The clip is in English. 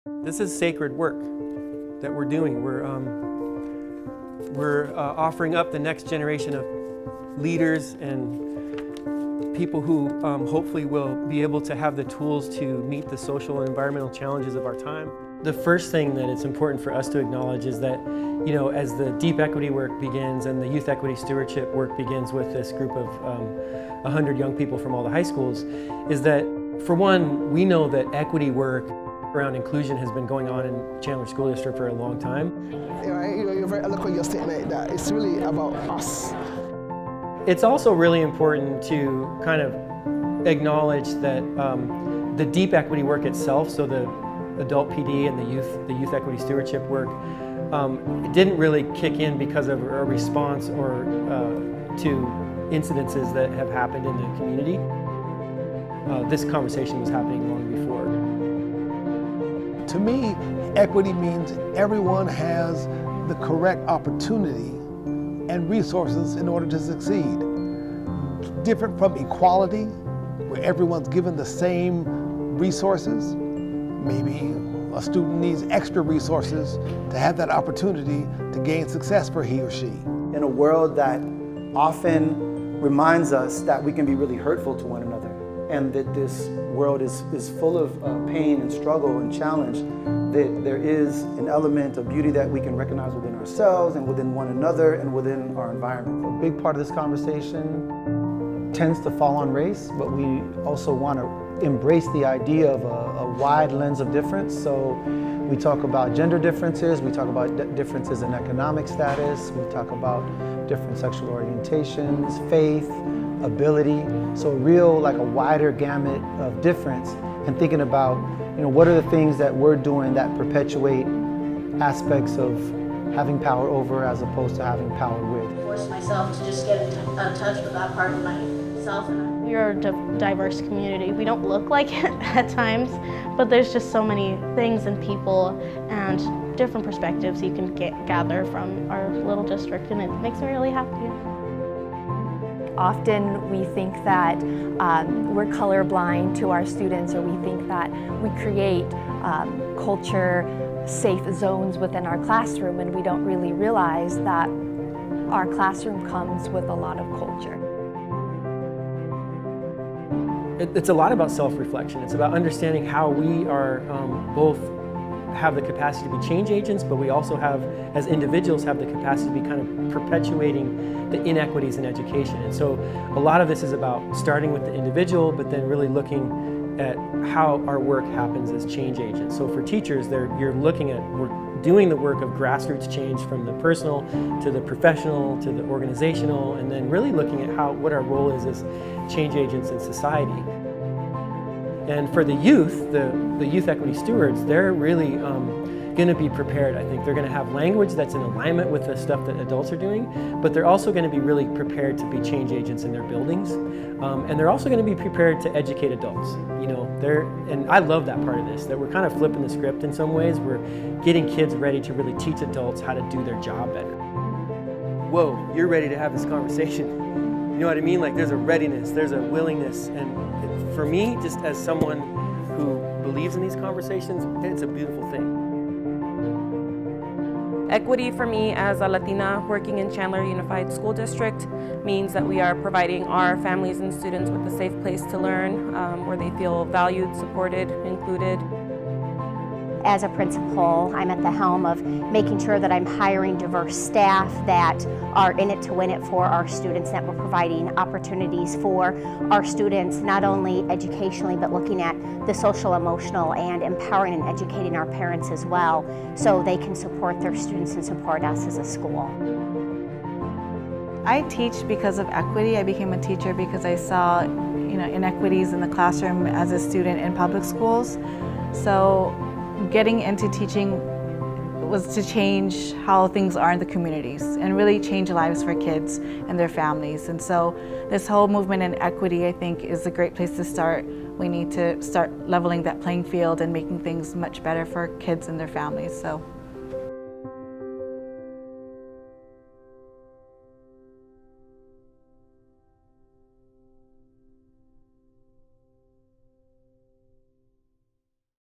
This is sacred work that we're doing. We're offering up the next generation of leaders and people who hopefully will be able to have the tools to meet the social and environmental challenges of our time. The first thing that it's important for us to acknowledge is that, you know, as the deep equity work begins and the youth equity stewardship work begins with this group of 100 young people from all the high schools, is that, for one, we know that equity work around inclusion has been going on in Chandler School District for a long time. You're very eloquent, you're saying like that. It's really about us. It's also really important to kind of acknowledge that the deep equity work itself, so the adult PD and the youth equity stewardship work, it didn't really kick in because of a response or to incidences that have happened in the community. This conversation was happening long before. To me, equity means everyone has the correct opportunity and resources in order to succeed. Different from equality, where everyone's given the same resources. Maybe a student needs extra resources to have that opportunity to gain success for he or she. In a world that often reminds us that we can be really hurtful to one another, and that this world is full of pain and struggle and challenge, that there is an element of beauty that we can recognize within ourselves and within one another and within our environment. A big part of this conversation tends to fall on race, but we also want to embrace the idea of a wide lens of difference. So we talk about gender differences, we talk about differences in economic status, we talk about different sexual orientations, faith, ability. So like a wider gamut of difference, and thinking about, you know, what are the things that we're doing that perpetuate aspects of having power over as opposed to having power with. I forced myself to just get in touch with that part of myself. We are a diverse community. We don't look like it at times, but there's just so many things and people and different perspectives you can gather from our little district, and it makes me really happy. Often we think that we're colorblind to our students, or we think that we create culture-safe zones within our classroom, and we don't really realize that our classroom comes with a lot of culture. It's a lot about self-reflection. It's about understanding how we are both have the capacity to be change agents, but we also have, as individuals, have the capacity to be kind of perpetuating the inequities in education. And so a lot of this is about starting with the individual, but then really looking at how our work happens as change agents. So for teachers, you're looking at, we're doing the work of grassroots change from the personal to the professional to the organizational, and then really looking at what our role is as change agents in society. And for the youth, the youth equity stewards, they're really going to be prepared. I think they're going to have language that's in alignment with the stuff that adults are doing, but they're also going to be really prepared to be change agents in their buildings. And they're also going to be prepared to educate adults. You know, and I love that part of this, that we're kind of flipping the script in some ways. We're getting kids ready to really teach adults how to do their job better. Whoa, you're ready to have this conversation. You know what I mean? Like, there's a readiness, there's a willingness, and for me, just as someone who believes in these conversations, it's a beautiful thing. Equity for me as a Latina working in Chandler Unified School District means that we are providing our families and students with a safe place to learn, where they feel valued, supported, included. As a principal, I'm at the helm of making sure that I'm hiring diverse staff that are in it to win it for our students, that we're providing opportunities for our students, not only educationally, but looking at the social, emotional, and empowering and educating our parents as well, so they can support their students and support us as a school. I teach because of equity. I became a teacher because I saw, inequities in the classroom as a student in public schools. So getting into teaching was to change how things are in the communities and really change lives for kids and their families. And so this whole movement in equity, I think, is a great place to start. We need to start leveling that playing field and making things much better for kids and their families. So